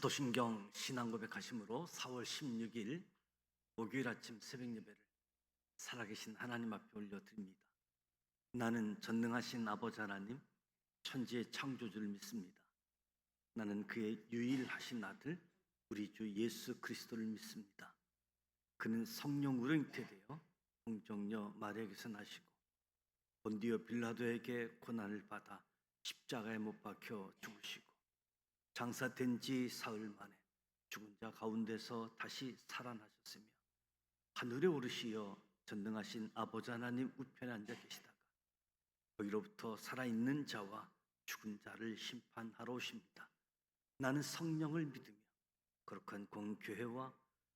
사도신경 신앙고백하심으로 4월 16일 목요일 아침 새벽 예배를 살아계신 하나님 앞에 올려드립니다. 나는 전능하신 아버지 하나님, 천지의 창조주를 믿습니다. 나는 그의 유일하신 아들 우리 주 예수 그리스도를 믿습니다. 그는 성령으로 잉태되어 동정녀 마리아에게서 나시고 본디오 빌라도에게 고난을 받아 십자가에 못 박혀 죽으시고 장사된 지 사흘 만에 죽은 자 가운데서 다시 살아나셨으며 하늘에 오르시어 전능하신 아버지 하나님 우편에 앉아 계시다가 거기로부터 살아있는 자와 죽은 자를 심판하러 오십니다. 나는 성령을 믿으며 거룩한 공교회와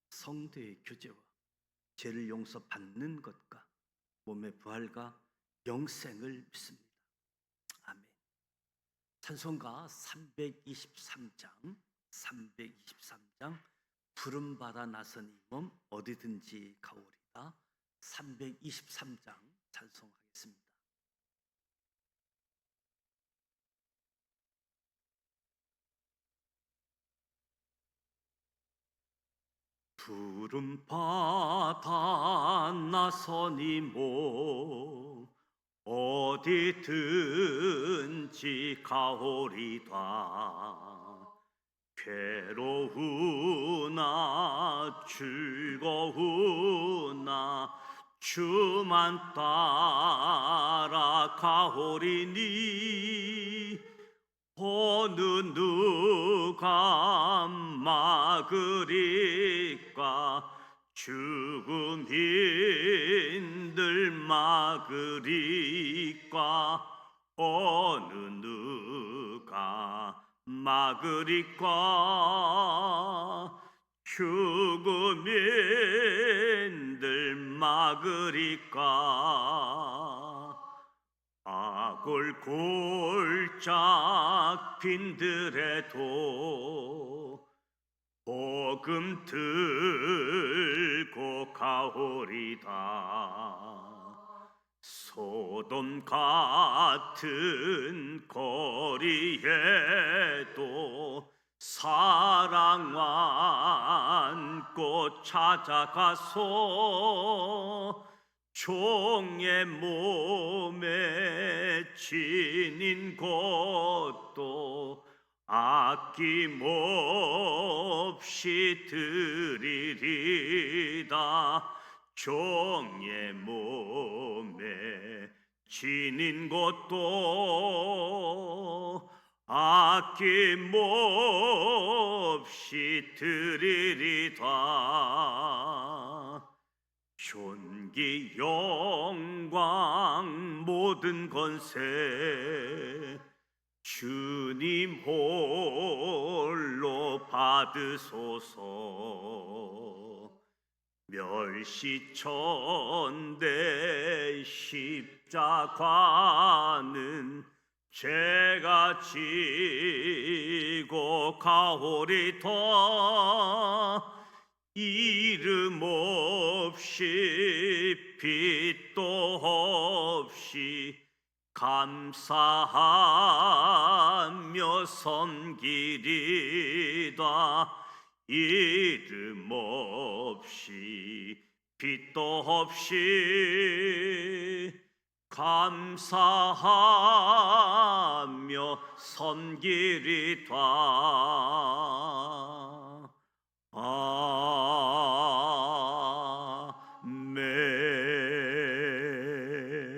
성도의 교제와 죄를 용서받는 것과 몸의 부활과 영생을 믿습니다. 아멘. 찬송가 323장 푸른바다 나선 이 몸 어디든지 가오리다. 323장 찬송하겠습니다. 푸른바다 나선 이 몸 어디든지 가오리다. 괴로우나 즐거우나 주만 따라 가오리니 어느 누가 막으리까. 죽음 힘들 막으리까. 어느 누가 막으리까. 죽음 힘들 막으리까. 아골 골짝 빈들에도 복음 들고 가오리다. 소돔 같은 거리에도 사랑 안고 찾아가서 종의 몸에 지닌 것도 아낌없이 드리리다. 종의 몸에 지닌 것도 아낌없이 드리리다. 존귀 영광 모든 권세 주님 홀로 받으소서. 멸시천대 십자가는 제가 지고 가오리다. 이름 없이 빛도 없이 감사하며 섬기리다. 이름 없이 빛도 없이 감사하며 섬기리다.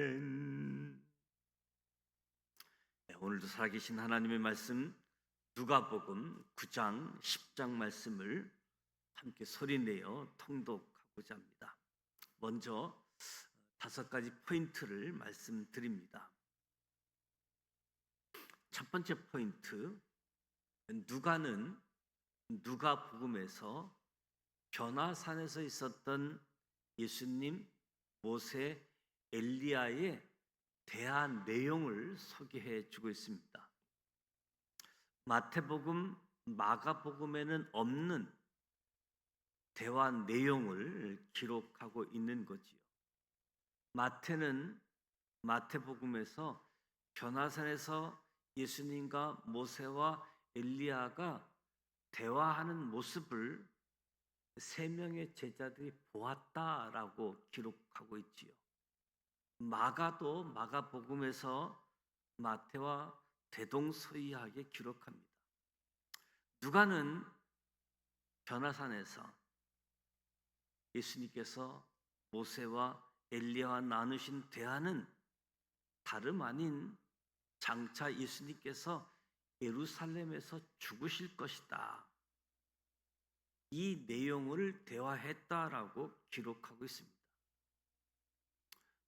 아멘. 오늘도 살아계신 하나님의 말씀 누가복음 9장 10장 말씀을 함께 소리내어 통독하고자 합니다. 먼저 5가지 포인트를 말씀드립니다. 첫 번째 포인트, 누가는 누가복음에서 변화산에서 있었던 예수님, 모세, 엘리야의 대한 내용을 소개해 주고 있습니다. 마태복음, 마가복음에는 없는 대화 내용을 기록하고 있는 거지요. 마태는 마태복음에서 변화산에서 예수님과 모세와 엘리야가 대화하는 모습을 세 명의 제자들이 보았다라고 기록하고 있지요. 마가도 마가복음에서 마태와 대동소이하게 기록합니다. 누가는 변화산에서 예수님께서 모세와 엘리야와 나누신 대화는 다름 아닌 장차 예수님께서 예루살렘에서 죽으실 것이다, 이 내용을 대화했다라고 기록하고 있습니다.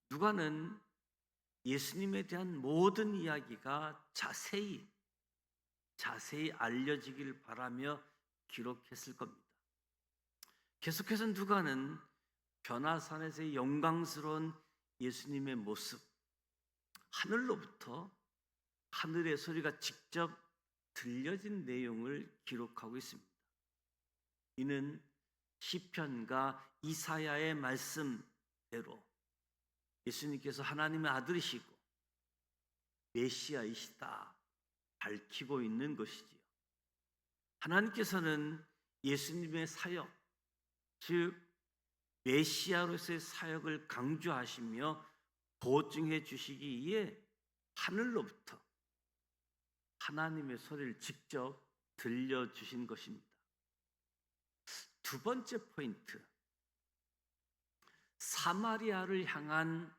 누가는 예수님에 대한 모든 이야기가 자세히 알려지길 바라며 기록했을 겁니다. 계속해서 누가는 변화산에서의 영광스러운 예수님의 모습, 하늘로부터 하늘의 소리가 직접 들려진 내용을 기록하고 있습니다. 이는 시편과 이사야의 말씀대로 예수님께서 하나님의 아들이시고 메시아이시다 밝히고 있는 것이지요. 하나님께서는 예수님의 사역, 즉 메시아로서의 사역을 강조하시며 보증해 주시기 위해 하늘로부터 하나님의 소리를 직접 들려주신 것입니다. 두 번째 포인트, 사마리아를 향한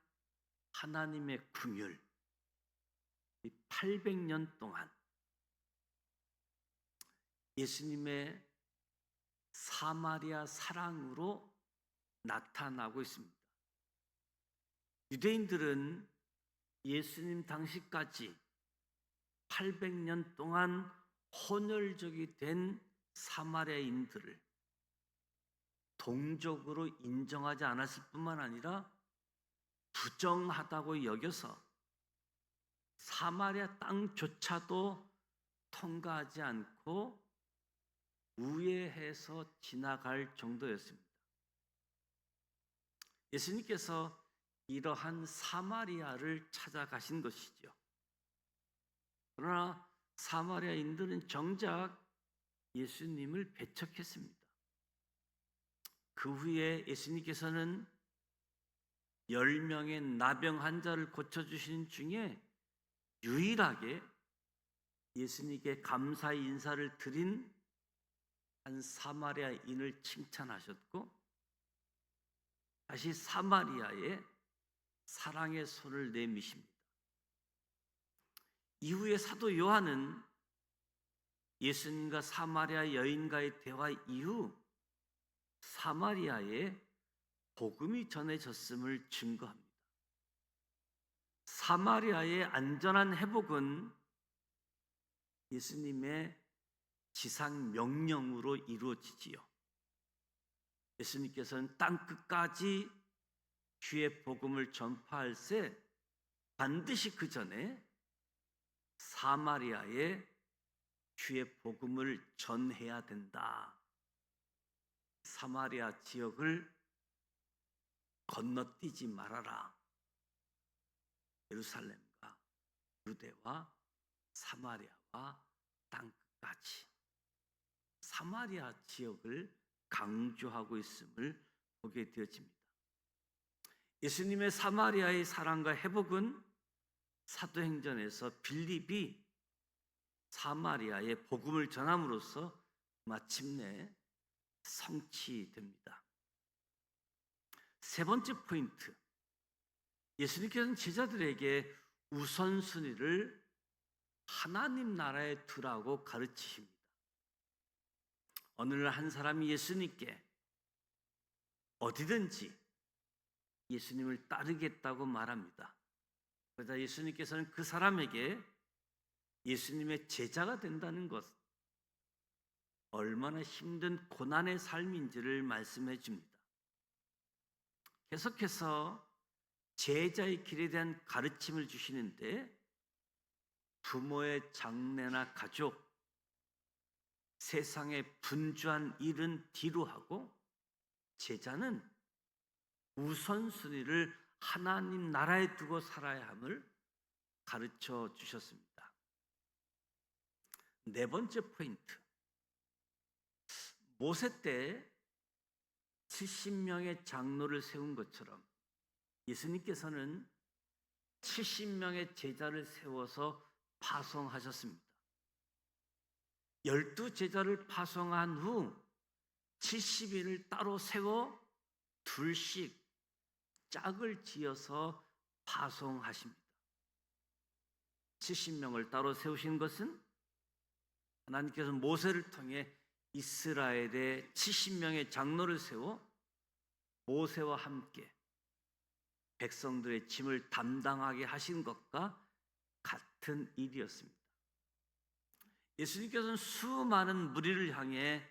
하나님의 긍휼. 800년 동안 예수님의 사마리아 사랑으로 나타나고 있습니다. 유대인들은 예수님 당시까지 800년 동안 혼혈적이 된 사마리아인들을 동족으로 인정하지 않았을 뿐만 아니라 부정하다고 여겨서 사마리아 땅조차도 통과하지 않고 우회해서 지나갈 정도였습니다. 예수님께서 이러한 사마리아를 찾아가신 것이죠. 그러나 사마리아인들은 정작 예수님을 배척했습니다. 그 후에 예수님께서는 10명의 나병 환자를 고쳐주신 중에 유일하게 예수님께 감사의 인사를 드린 한 사마리아인을 칭찬하셨고, 다시 사마리아에 사랑의 손을 내미십니다. 이후에 사도 요한은 예수님과 사마리아 여인과의 대화 이후 사마리아에 복음이 전해졌음을 증거합니다. 사마리아의 안전한 회복은 예수님의 지상 명령으로 이루어지지요. 예수님께서는 땅 끝까지 주의 복음을 전파할 때 반드시 그 전에 사마리아에 주의 복음을 전해야 된다. 사마리아 지역을 건너뛰지 말아라. 예루살렘과 유대와 사마리아와 땅 끝까지 사마리아 지역을 강조하고 있음을 보게 되어집니다. 예수님의 사마리아의 사랑과 회복은 사도행전에서 빌립이 사마리아에 복음을 전함으로써 마침내 성취됩니다. 세 번째 포인트, 예수님께서는 제자들에게 우선순위를 하나님 나라에 두라고 가르치십니다. 어느 날 한 사람이 예수님께 어디든지 예수님을 따르겠다고 말합니다. 그러자 예수님께서는 그 사람에게 예수님의 제자가 된다는 것, 얼마나 힘든 고난의 삶인지를 말씀해 줍니다. 계속해서 제자의 길에 대한 가르침을 주시는데, 부모의 장례나 가족, 세상의 분주한 일은 뒤로 하고 제자는 우선순위를 하나님 나라에 두고 살아야 함을 가르쳐 주셨습니다. 네 번째 포인트, 모세 때 70명의 장로를 세운 것처럼 예수님께서는 70명의 제자를 세워서 파송하셨습니다. 12제자를 파송한 후 70인을 따로 세워 둘씩 짝을 지어서 파송하십니다. 70명을 따로 세우신 것은 하나님께서 모세를 통해 이스라엘의 70명의 장로를 세워 모세와 함께 백성들의 짐을 담당하게 하신 것과 같은 일이었습니다. 예수님께서는 수많은 무리를 향해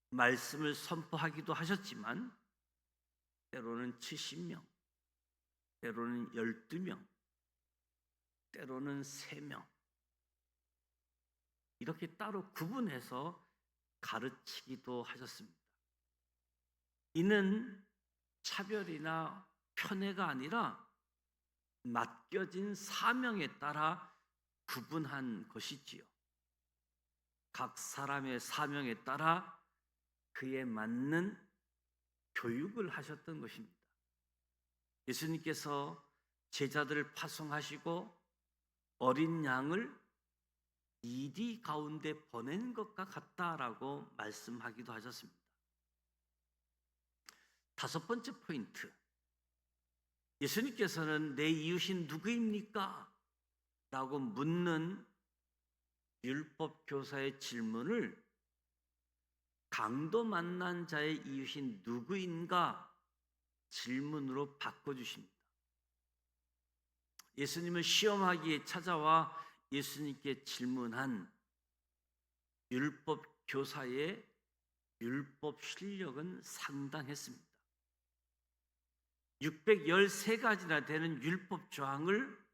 말씀을 선포하기도 하셨지만 때로는 70명, 때로는 12명, 때로는 3명 이렇게 따로 구분해서 가르치기도 하셨습니다. 이는 차별이나 편애가 아니라 맡겨진 사명에 따라 구분한 것이지요. 각 사람의 사명에 따라 그에 맞는 교육을 하셨던 것입니다. 예수님께서 제자들을 파송하시고 어린 양을 이리 가운데 보낸 것과 같다라고 말씀하기도 하셨습니다. 5번째 포인트, 예수님께서는 내 이웃이 누구입니까? 라고 묻는 율법 교사의 질문을 강도 만난 자의 이웃이 누구인가 질문으로 바꿔주십니다. 예수님을 시험하기에 찾아와 예수님께 질문한 율법 교사의 율법 실력은 상당했습니다. 613가지나 되는 율법 조항을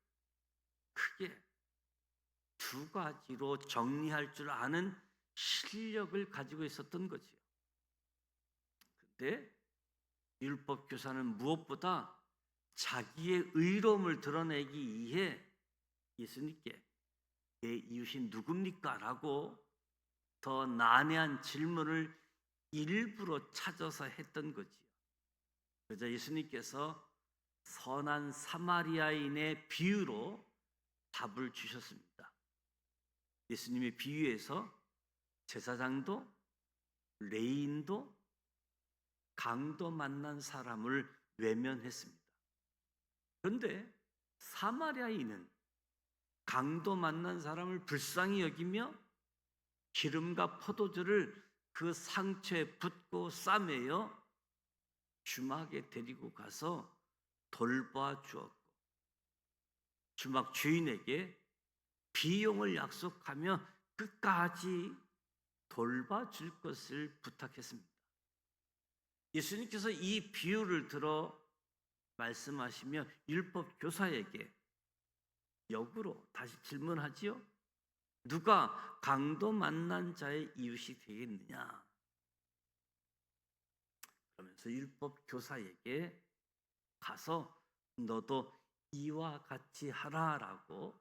크게 2가지로 정리할 줄 아는 실력을 가지고 있었던 거지요. 그런데 율법 교사는 무엇보다 자기의 의로움을 드러내기 위해 예수님께 내 이웃이 누굽니까? 라고 더 난해한 질문을 일부러 찾아서 했던 거지요. 그러자 예수님께서 선한 사마리아인의 비유로 답을 주셨습니다. 예수님의 비유에서 제사장도 레위인도 강도 만난 사람을 외면했습니다. 그런데 사마리아인은 강도 만난 사람을 불쌍히 여기며 기름과 포도주를 그 상처에 붓고 싸매어 주막에 데리고 가서 돌봐 주었고 주막 주인에게 비용을 약속하며 끝까지 돌봐줄 것을 부탁했습니다. 예수님께서 이 비유를 들어 말씀하시며 율법 교사에게 역으로 다시 질문하지요. 누가 강도 만난 자의 이웃이 되겠느냐? 그러면서 율법 교사에게 가서 너도 이와 같이 하라라고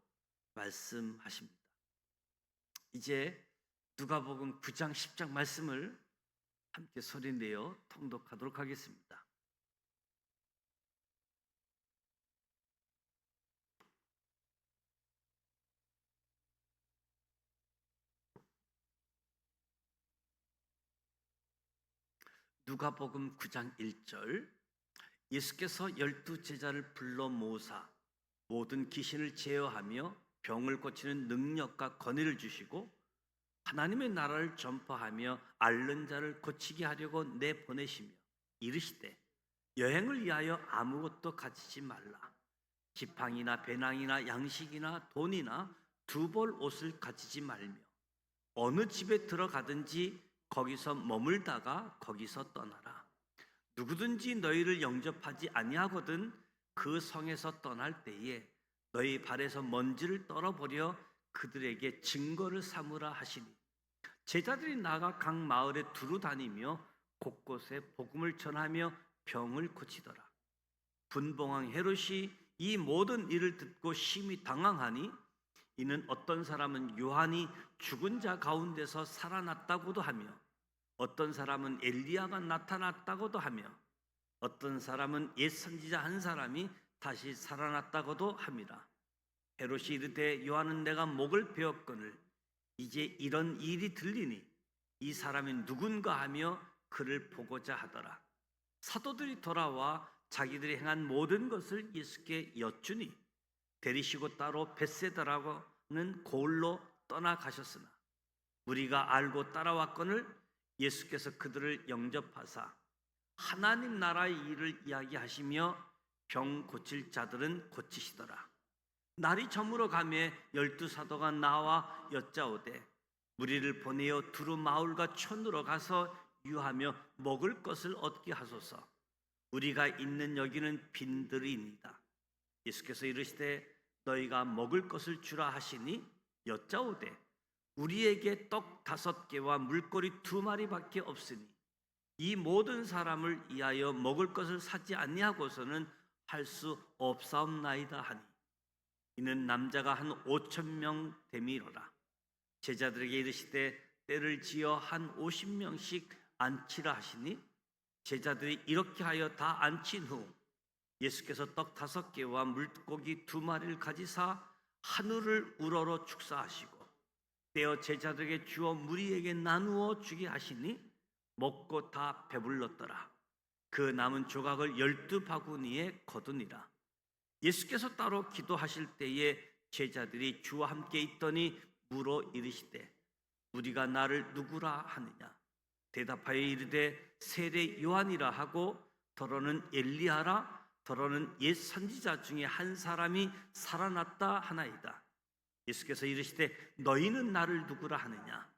말씀하십니다. 이제 누가복음 9장 10장 말씀을 함께 소리내어 통독하도록 하겠습니다. 누가복음 9장 1절, 예수께서 12제자를 불러 모으사 모든 귀신을 제어하며 병을 고치는 능력과 권위를 주시고 하나님의 나라를 전파하며 앓는 자를 고치게 하려고 내보내시며 이르시되 여행을 위하여 아무것도 가지지 말라. 지팡이나 배낭이나 양식이나 돈이나 2벌 옷을 가지지 말며 어느 집에 들어가든지 거기서 머물다가 거기서 떠나라. 누구든지 너희를 영접하지 아니하거든 그 성에서 떠날 때에 너희 발에서 먼지를 떨어버려 그들에게 증거를 삼으라 하시니 제자들이 나가 각 마을에 두루 다니며 곳곳에 복음을 전하며 병을 고치더라. 분봉왕 헤롯이 이 모든 일을 듣고 심히 당황하니 이는 어떤 사람은 요한이 죽은 자 가운데서 살아났다고도 하며 어떤 사람은 엘리야가 나타났다고도 하며 어떤 사람은 옛 선지자 한 사람이 다시 살아났다고도 합니다. 헤롯이 이르되 요한은 내가 목을 베었거늘 이제 이런 일이 들리니 이 사람이 누군가 하며 그를 보고자 하더라. 사도들이 돌아와 자기들이 행한 모든 것을 예수께 여쭈니 데리시고 따로 벳세다라고는 고을로 떠나가셨으나 우리가 알고 따라왔거늘 예수께서 그들을 영접하사 하나님 나라의 일을 이야기하시며 병 고칠 자들은 고치시더라. 날이 저물어 가매 12사도가 나와 여짜오되 무리를 보내어 두루 마을과 촌으로 가서 유하며 먹을 것을 얻게 하소서. 우리가 있는 여기는 빈들이니이다. 예수께서 이르시되 너희가 먹을 것을 주라 하시니 여짜오되 우리에게 떡 5개와 물고기 2마리밖에 없으니 이 모든 사람을 위하여 먹을 것을 사지 아니하고서는 할 수 없사옵나이다 하니 이는 남자가 한 5,000명 됨이로라. 제자들에게 이르시되 때를 지어 한 50명씩 앉히라 하시니 제자들이 이렇게 하여 다 앉힌 후 예수께서 떡 5개와 물고기 2마리를 가지사 하늘을 우러러 축사하시고 떼어 제자들에게 주어 무리에게 나누어 주게 하시니 먹고 다 배불렀더라. 그 남은 조각을 12바구니에 거두니라. 예수께서 따로 기도하실 때에 제자들이 주와 함께 있더니 물어 이르시되 우리가 나를 누구라 하느냐. 대답하여 이르되 세례 요한이라 하고 더러는 엘리야라 더러는 옛 선지자 중에 한 사람이 살아났다 하나이다. 예수께서 이르시되 너희는 나를 누구라 하느냐.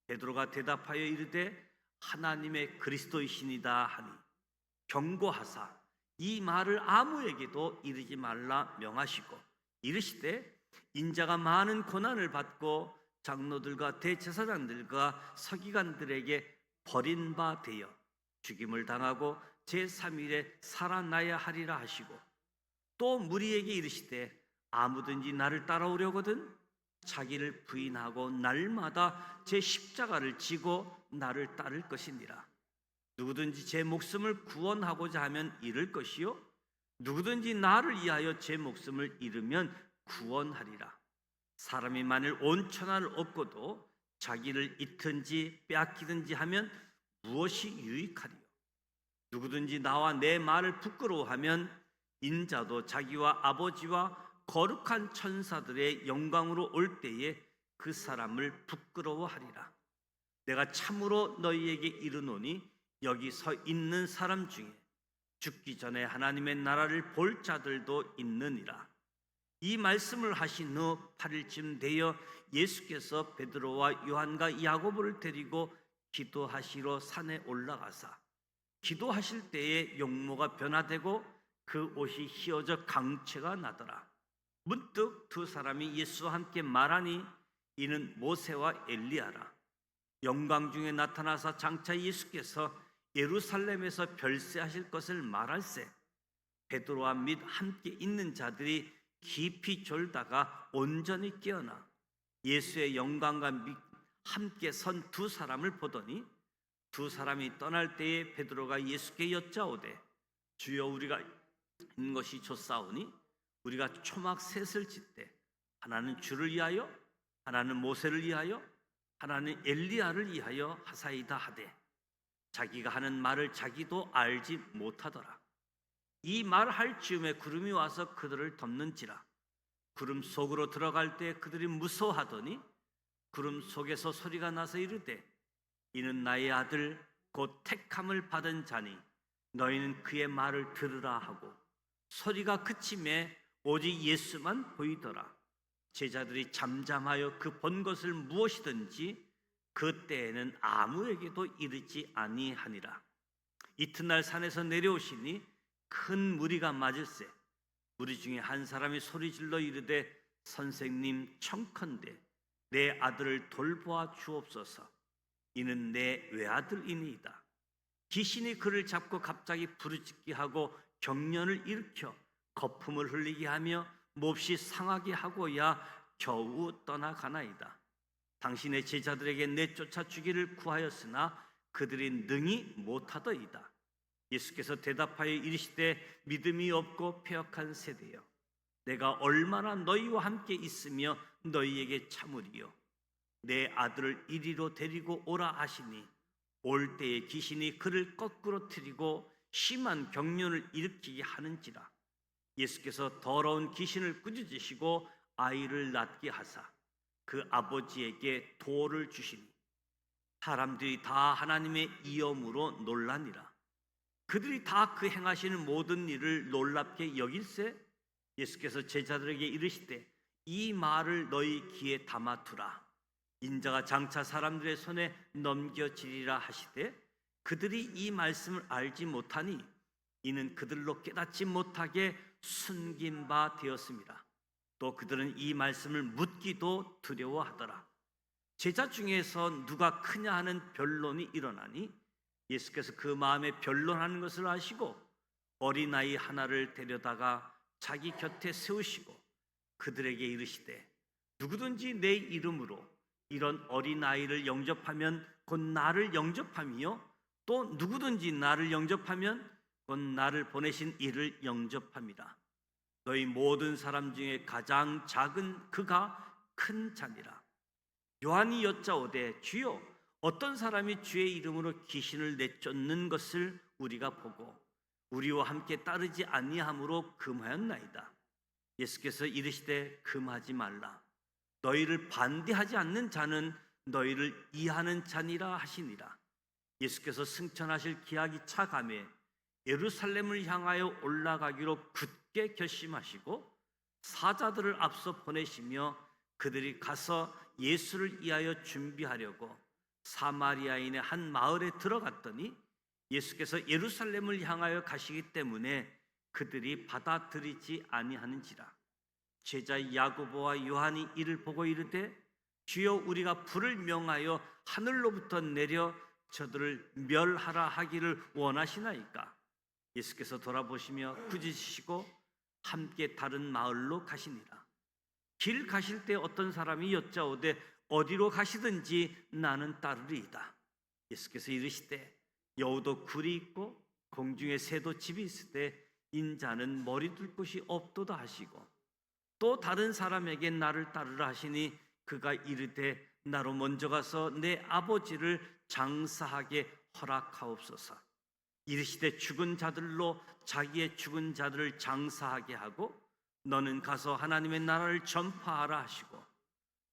베드로가 대답하여 이르되 하나님의 그리스도이시니다 하니 경고하사 이 말을 아무에게도 이르지 말라 명하시고 이르시되 인자가 많은 고난을 받고 장로들과 대제사장들과 서기관들에게 버린 바 되어 죽임을 당하고 제3일에 살아나야 하리라 하시고 또 무리에게 이르시되 아무든지 나를 따라오려거든 자기를 부인하고 날마다 제 십자가를 지고 나를 따를 것이니라. 누구든지 제 목숨을 구원하고자 하면 잃을 것이요 누구든지 나를 위하여 제 목숨을 잃으면 구원하리라. 사람이 만일 온 천하를 얻고도 자기를 잃든지 빼앗기든지 하면 무엇이 유익하리요. 누구든지 나와 내 말을 부끄러워하면 인자도 자기와 아버지와 거룩한 천사들의 영광으로 올 때에 그 사람을 부끄러워하리라. 내가 참으로 너희에게 이르노니 여기 서 있는 사람 중에 죽기 전에 하나님의 나라를 볼 자들도 있느니라. 이 말씀을 하신 후 8일쯤 되어 예수께서 베드로와 요한과 야고보를 데리고 기도하시러 산에 올라가사 기도하실 때에 용모가 변화되고 그 옷이 휘어져 강체가 나더라. 문득 두 사람이 예수와 함께 말하니 이는 모세와 엘리야라. 영광 중에 나타나사 장차 예수께서 예루살렘에서 별세하실 것을 말할세 베드로와 및 함께 있는 자들이 깊이 졸다가 온전히 깨어나 예수의 영광과 함께 선 두 사람을 보더니 두 사람이 떠날 때에 베드로가 예수께 여짜오되 주여 우리가 있는 것이 좋사오니 우리가 초막 셋을 짓되 하나는 주를 위하여 하나는 모세를 위하여 하나는 엘리야를 위하여 하사이다 하되 자기가 하는 말을 자기도 알지 못하더라. 이 말할 즈음에 구름이 와서 그들을 덮는지라. 구름 속으로 들어갈 때 그들이 무서워하더니 구름 속에서 소리가 나서 이르되 이는 나의 아들 곧 택함을 받은 자니 너희는 그의 말을 들으라 하고 소리가 그침에 오직 예수만 보이더라. 제자들이 잠잠하여 그 본 것을 무엇이든지 그때에는 아무에게도 이르지 아니하니라. 이튿날 산에서 내려오시니 큰 무리가 맞을세 무리 중에 한 사람이 소리질러 이르되 선생님 청컨대 내 아들을 돌보아 주옵소서. 이는 내 외아들이니이다. 귀신이 그를 잡고 갑자기 부르짖게 하고 경련을 일으켜 거품을 흘리게 하며 몹시 상하게 하고야 겨우 떠나가나이다. 당신의 제자들에게 내쫓아 주기를 구하였으나 그들이 능히 못하더이다. 예수께서 대답하여 이르시되 믿음이 없고 패역한 세대여, 내가 얼마나 너희와 함께 있으며 너희에게 참으리요. 내 아들을 이리로 데리고 오라 하시니 올 때에 귀신이 그를 거꾸로 틀이고 심한 경련을 일으키게 하는지라. 예수께서 더러운 귀신을 꾸짖으시고 아이를 낳게 하사 그 아버지에게 돌을 주시니 사람들이 다 하나님의 이엄으로 놀라니라. 그들이 다 그 행하시는 모든 일을 놀랍게 여길세 예수께서 제자들에게 이르시되 이 말을 너희 귀에 담아두라. 인자가 장차 사람들의 손에 넘겨지리라 하시되 그들이 이 말씀을 알지 못하니 이는 그들로 깨닫지 못하게 숨긴 바 되었습니다. 또 그들은 이 말씀을 묻기도 두려워하더라. 제자 중에서 누가 크냐 하는 변론이 일어나니 예수께서 그 마음에 변론하는 것을 아시고 어린아이 하나를 데려다가 자기 곁에 세우시고 그들에게 이르시되 누구든지 내 이름으로 이런 어린아이를 영접하면 곧 나를 영접함이요 또 누구든지 나를 영접하면 곧 나를 보내신 이를 영접함이라. 너희 모든 사람 중에 가장 작은 그가 큰 자니라. 요한이 여짜오되 주여 어떤 사람이 주의 이름으로 귀신을 내쫓는 것을 우리가 보고 우리와 함께 따르지 아니함으로 금하였나이다. 예수께서 이르시되 금하지 말라. 너희를 반대하지 않는 자는 너희를 이해하는 자니라 하시니라. 예수께서 승천하실 기약이 차감해 예루살렘을 향하여 올라가기로 굳게 결심하시고 사자들을 앞서 보내시며 그들이 가서 예수를 위하여 준비하려고 사마리아인의 한 마을에 들어갔더니 예수께서 예루살렘을 향하여 가시기 때문에 그들이 받아들이지 아니하는지라. 제자 야고보와 요한이 이를 보고 이르되 주여 우리가 불을 명하여 하늘로부터 내려 저들을 멸하라 하기를 원하시나이까. 예수께서 돌아보시며 꾸짖으시고 함께 다른 마을로 가시니라. 길 가실 때 어떤 사람이 여짜오되 어디로 가시든지 나는 따르리이다. 예수께서 이르시되 여우도 굴이 있고 공중에 새도 집이 있을 때 인자는 머리 둘 곳이 없도다 하시고 또 다른 사람에게 나를 따르라 하시니 그가 이르되 나로 먼저 가서 내 아버지를 장사하게 허락하옵소서. 이르시되 죽은 자들로 자기의 죽은 자들을 장사하게 하고 너는 가서 하나님의 나라를 전파하라 하시고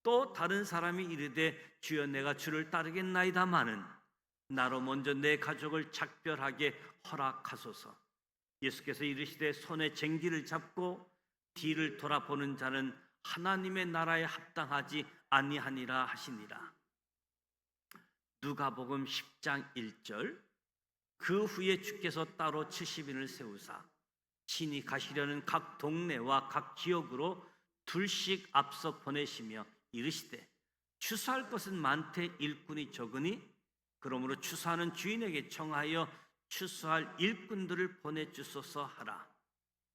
또 다른 사람이 이르되 주여 내가 주를 따르겠나이다마는 나로 먼저 내 가족을 작별하게 허락하소서. 예수께서 이르시되 손에 쟁기를 잡고 뒤를 돌아보는 자는 하나님의 나라에 합당하지 아니하니라 하시니라. 누가복음 10장 1절. 그 후에 주께서 따로 70인을 세우사 친히 가시려는 각 동네와 각 지역으로 둘씩 앞서 보내시며 이르시되 추수할 것은 많되 일꾼이 적으니 그러므로 추수하는 주인에게 청하여 추수할 일꾼들을 보내주소서 하라.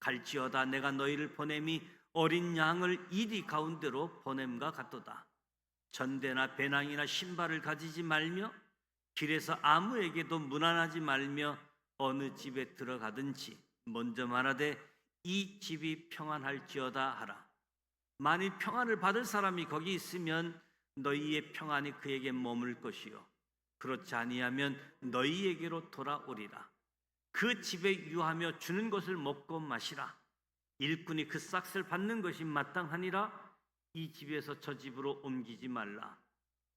갈지어다 내가 너희를 보냄이 어린 양을 이리 가운데로 보냄과 같도다. 전대나 배낭이나 신발을 가지지 말며 길에서 아무에게도 문안하지 말며 어느 집에 들어가든지 먼저 말하되 이 집이 평안할지어다 하라. 만일 평안을 받을 사람이 거기 있으면 너희의 평안이 그에게 머물 것이요 그렇지 아니하면 너희에게로 돌아오리라. 그 집에 유하며 주는 것을 먹고 마시라. 일꾼이 그 싹을 받는 것이 마땅하니라. 이 집에서 저 집으로 옮기지 말라.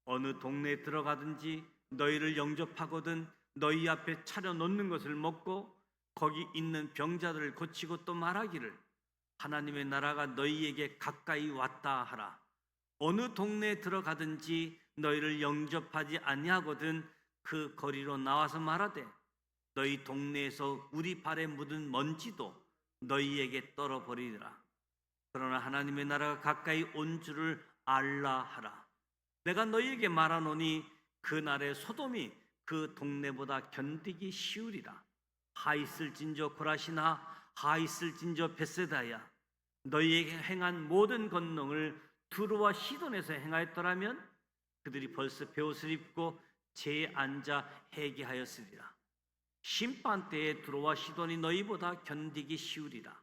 어느 동네에 들어가든지 너희를 영접하거든 너희 앞에 차려놓는 것을 먹고 거기 있는 병자들을 고치고 또 말하기를 하나님의 나라가 너희에게 가까이 왔다 하라. 어느 동네에 들어가든지 너희를 영접하지 아니하거든 그 거리로 나와서 말하되 너희 동네에서 우리 발에 묻은 먼지도 너희에게 떨어버리리라. 그러나 하나님의 나라가 가까이 온 줄을 알라 하라. 내가 너희에게 말하노니 그날에 소돔이 그 동네보다 견디기 쉬우리라. 하있을진저 고라시나 하있을진저 벳세다야. 너희에게 행한 모든 권능을 두루와 시돈에서 행하였더라면 그들이 벌써 베옷을 입고 제에 앉아 회개하였으리라. 심판 때에 들어와 시돈이 너희보다 견디기 쉬우리라.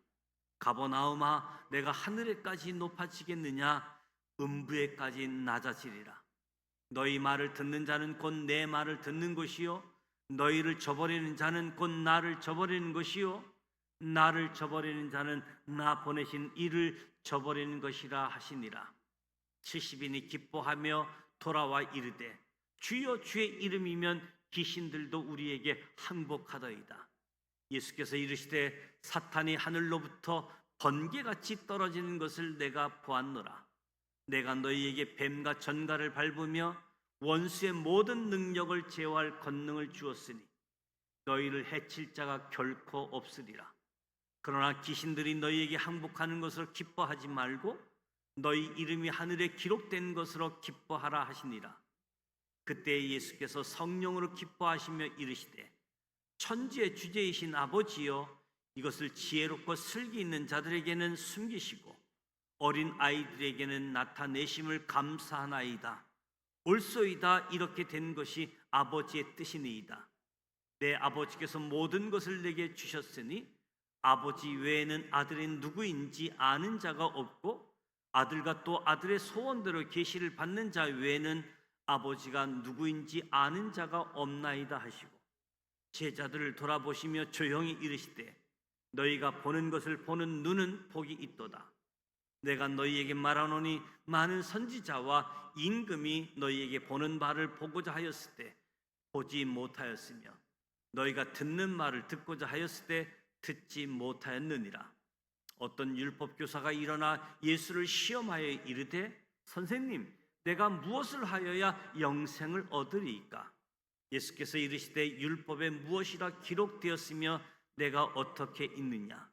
가버나움아, 내가 하늘에까지 높아지겠느냐? 음부에까지 낮아지리라. 너희 말을 듣는 자는 곧 내 말을 듣는 것이요, 너희를 저버리는 자는 곧 나를 저버리는 것이요, 나를 저버리는 자는 나 보내신 이를 저버리는 것이라 하시니라. 70인이 기뻐하며 돌아와 이르되, 주여, 주의 이름이면 귀신들도 우리에게 항복하더이다. 예수께서 이르시되, 사탄이 하늘로부터 번개같이 떨어지는 것을 내가 보았노라. 내가 너희에게 뱀과 전갈을 밟으며 원수의 모든 능력을 제어할 권능을 주었으니 너희를 해칠 자가 결코 없으리라. 그러나 귀신들이 너희에게 항복하는 것으로 기뻐하지 말고 너희 이름이 하늘에 기록된 것으로 기뻐하라 하시니라. 그때 예수께서 성령으로 기뻐하시며 이르시되, 천지의 주제이신 아버지여, 이것을 지혜롭고 슬기 있는 자들에게는 숨기시고 어린 아이들에게는 나타내심을 감사하나이다. 옳소이다. 이렇게 된 것이 아버지의 뜻이니이다. 내 아버지께서 모든 것을 내게 주셨으니 아버지 외에는 아들이 누구인지 아는 자가 없고, 아들과 또 아들의 소원대로 계시를 받는 자 외에는 아버지가 누구인지 아는 자가 없나이다 하시고, 제자들을 돌아보시며 조용히 이르시되, 너희가 보는 것을 보는 눈은 복이 있도다. 내가 너희에게 말하노니 많은 선지자와 임금이 너희에게 보는 바를 보고자 하였을 때 보지 못하였으며, 너희가 듣는 말을 듣고자 하였을 때 듣지 못하였느니라. 어떤 율법교사가 일어나 예수를 시험하여 이르되, 선생님, 내가 무엇을 하여야 영생을 얻으리이까? 예수께서 이르시되, 율법에 무엇이라 기록되었으며 내가 어떻게 읽느냐?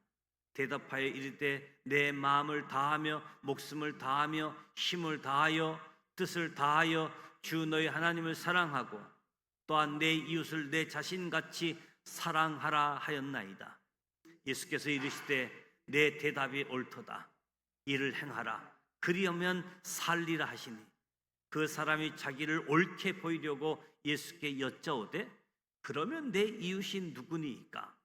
대답하여 이르되, 내 마음을 다하며 목숨을 다하며 힘을 다하여 뜻을 다하여 주 너희 하나님을 사랑하고 또한 내 이웃을 내 자신같이 사랑하라 하였나이다. 예수께서 이르시되, 내 대답이 옳도다. 이를 행하라. 그리하면 살리라 하시니, 그 사람이 자기를 옳게 보이려고 예수께 여짜오되, 그러면 내 이웃이 누구니이까?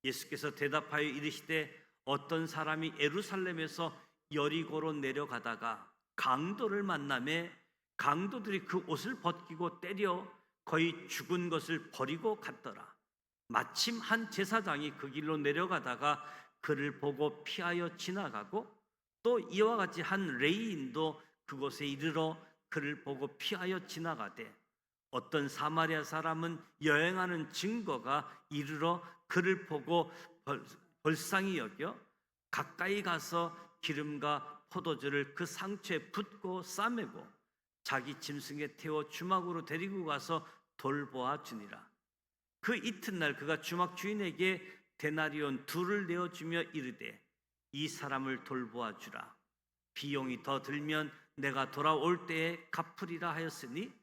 예수께서 대답하여 이르시되, 어떤 사람이 예루살렘에서 여리고로 내려가다가 강도를 만나매 강도들이 그 옷을 벗기고 때려 거의 죽은 것을 버리고 갔더라. 마침 한 제사장이 그 길로 내려가다가 그를 보고 피하여 지나가고, 또 이와 같이 한 레위인도 그곳에 이르러 그를 보고 피하여 지나가되, 어떤 사마리아 사람은 여행하는 증거가 이르러 그를 보고 벌상히 여겨 가까이 가서 기름과 포도주를 그 상처에 붓고 싸매고 자기 짐승에 태워 주막으로 데리고 가서 돌보아 주니라. 그 이튿날 그가 주막 주인에게 데나리온 2를 내어주며 이르되, 이 사람을 돌보아 주라. 비용이 더 들면 내가 돌아올 때에 갚으리라 하였으니,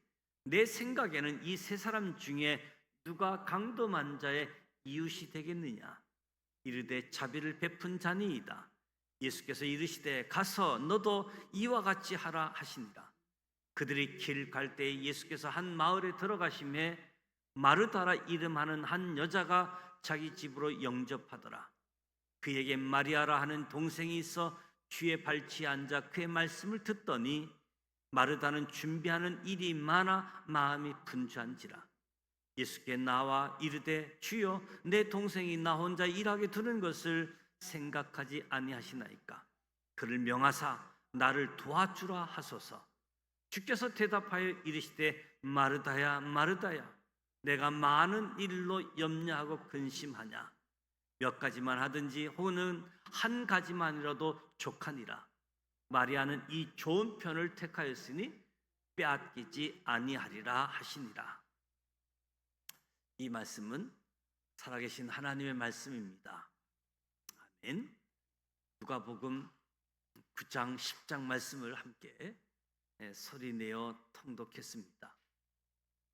내 생각에는 이 3사람 중에 누가 강도만 자의 이웃이 되겠느냐? 이르되, 자비를 베푼 자니이다. 예수께서 이르시되, 가서 너도 이와 같이 하라 하시니라. 그들이 길 갈 때에 예수께서 한 마을에 들어가심에 마르다라 이름하는 한 여자가 자기 집으로 영접하더라. 그에게 마리아라 하는 동생이 있어 주의 발치에 앉아 그의 말씀을 듣더니, 마르다는 준비하는 일이 많아 마음이 분주한지라. 예수께 나와 이르되, 주여, 내 동생이 나 혼자 일하게 두는 것을 생각하지 아니하시나이까? 그를 명하사 나를 도와주라 하소서. 주께서 대답하여 이르시되, 마르다야, 마르다야, 내가 많은 일로 염려하고 근심하냐? 몇 가지만 하든지 혹은 한 가지만이라도 족하니라. 마리아는 이 좋은 편을 택하였으니 빼앗기지 아니하리라 하시니라. 이 말씀은 살아계신 하나님의 말씀입니다. 아멘. 누가복음 9장 10장 말씀을 함께 소리내어 통독했습니다.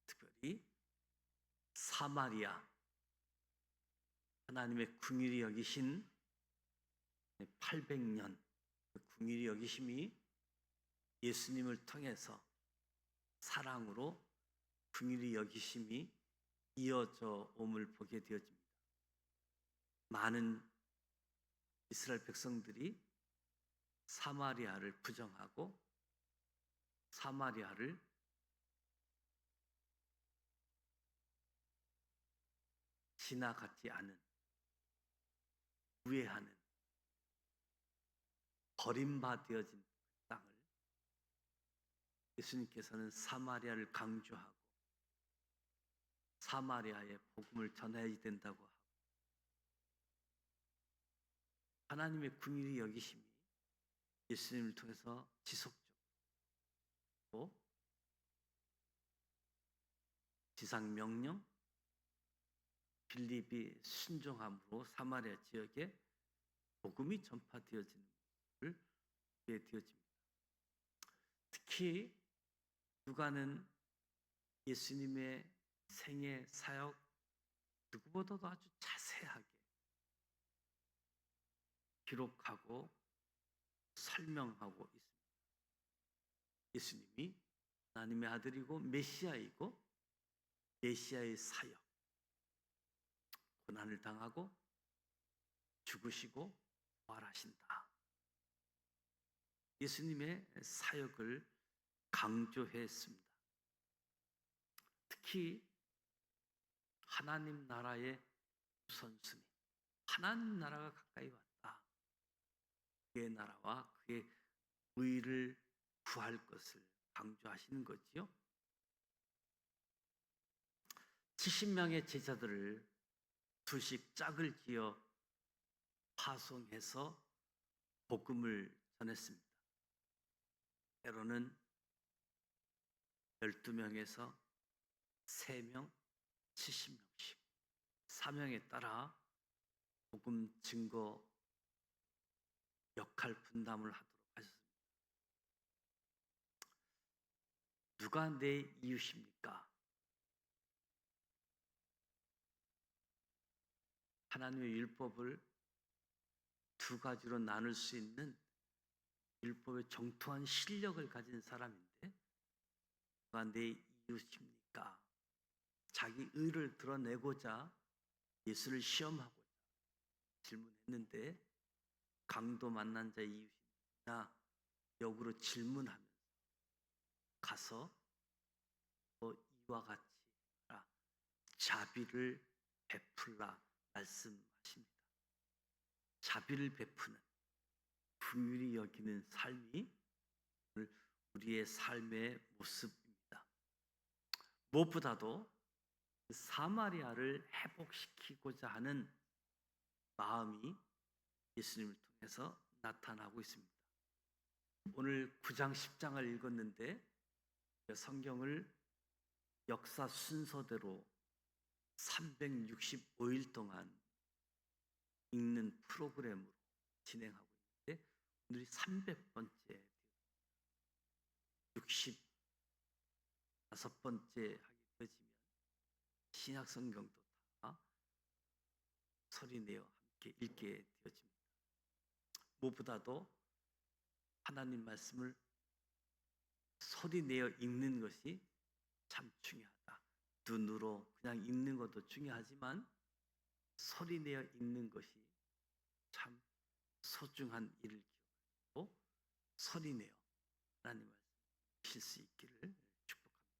특별히 사마리아, 하나님의 긍휼히 여기신 800년 그 긍휼히 여기심이 예수님을 통해서 사랑으로 긍휼히 여기심이 이어져 옴을 보게 되어집니다. 많은 이스라엘 백성들이 사마리아를 부정하고 사마리아를 지나가지 않은, 우회하는, 버림받아진 땅을 예수님께서는 사마리아를 강조하고 사마리아에 복음을 전해야 된다고 하고, 하나님의 긍휼히 여기심이 예수님을 통해서 지속적으로 지상 명령 빌립이 순종함으로 사마리아 지역에 복음이 전파되어지는 것을 보게 되어집니다. 특히 누가는 예수님의 생애 사역 누구보다도 아주 자세하게 기록하고 설명하고 있습니다. 예수님이 하나님의 아들이고 메시아이고 메시아의 사역, 고난을 당하고 죽으시고 부활하신다. 예수님의 사역을 강조했습니다. 특히 하나님 나라의 우선순위, 하나님 나라가 가까이 왔다. 그의 나라와 그의 의를 구할 것을 강조하시는 거지요. 70명의 제자들을 둘씩 짝을 지어 파송해서 복음을 전했습니다. 때로는 12명에서 3명, 70명씩 사명에 따라 복음 증거 역할 분담을 하도록 하셨습니다. 누가 내 이웃입니까? 하나님의 율법을 두 가지로 나눌 수 있는 율법에 정통한 실력을 가진 사람인데 누가 내 이웃입니까? 자기 의를 드러내고자 예수를 시험하고자 질문했는데 강도 만난 자의 이웃이냐 역으로 질문하면서 가서 이와 같이 자비를 베풀라 말씀하십니다. 자비를 베푸는, 긍휼히 여기는 삶이 우리의 삶의 모습입니다. 무엇보다도 사마리아를 회복시키고자 하는 마음이 예수님을 통해서 나타나고 있습니다. 오늘 9장 10장을 읽었는데 성경을 역사 순서대로 365일 동안 읽는 프로그램으로 진행하고 있는데 오늘이 300번째, 65번째 하게 되어지면 신약 성경도 다 소리내어 함께 읽게 되어집니다. 무엇보다도 하나님 말씀을 소리내어 읽는 것이 참 중요하다. 눈으로 그냥 읽는 것도 중요하지만 소리내어 읽는 것이 참 소중한 일을 기억하고 소리내어 하나님 말씀 읽을 수 있기를 축복합니다.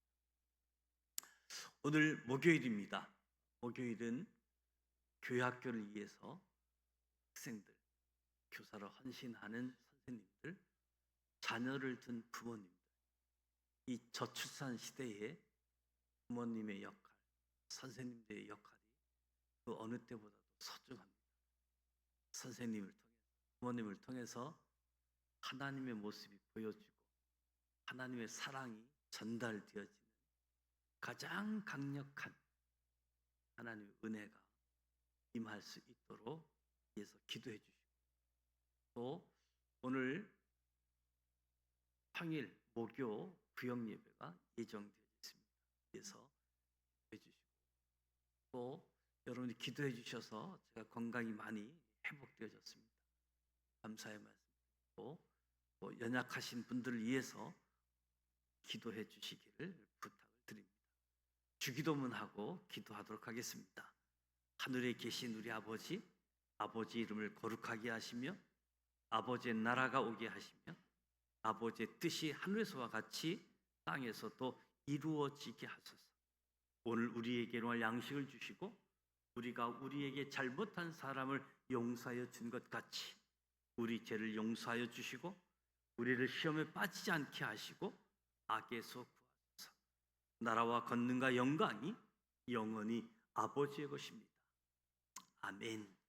오늘 목요일입니다. 목요일은 교회학교를 위해서 학생들, 교사로 헌신하는 선생님들, 자녀를 둔 부모님들, 이 저출산 시대에 부모님의 역할, 선생님들의 역할이 그 어느 때보다도 소중합니다. 선생님을 통해, 부모님을 통해서 하나님의 모습이 보여지고 하나님의 사랑이 전달되어지는 가장 강력한 하나님의 은혜가 임할 수 있도록 위해서 기도해 주시고, 또 오늘 평일 목요 구역 예배가 예정되어 있습니다. 그래서 기도해 주시고, 또 여러분이 기도해 주셔서 제가 건강이 많이 회복되어졌습니다. 감사의 말씀드리고, 또 연약하신 분들을 위해서 기도해 주시기를 부탁을 드립니다. 주기도문 하고 기도하도록 하겠습니다. 하늘에 계신 우리 아버지, 아버지 이름을 거룩하게 하시며 아버지의 나라가 오게 하시며 아버지의 뜻이 하늘에서와 같이 땅에서도 이루어지게 하소서. 오늘 우리에게 오늘 양식을 주시고 우리가 우리에게 잘못한 사람을 용서하여 준 것 같이 우리 죄를 용서하여 주시고 우리를 시험에 빠지지 않게 하시고 악에서 구하소서. 나라와 권능과 영광이 영원히 아버지의 것입니다. 아멘.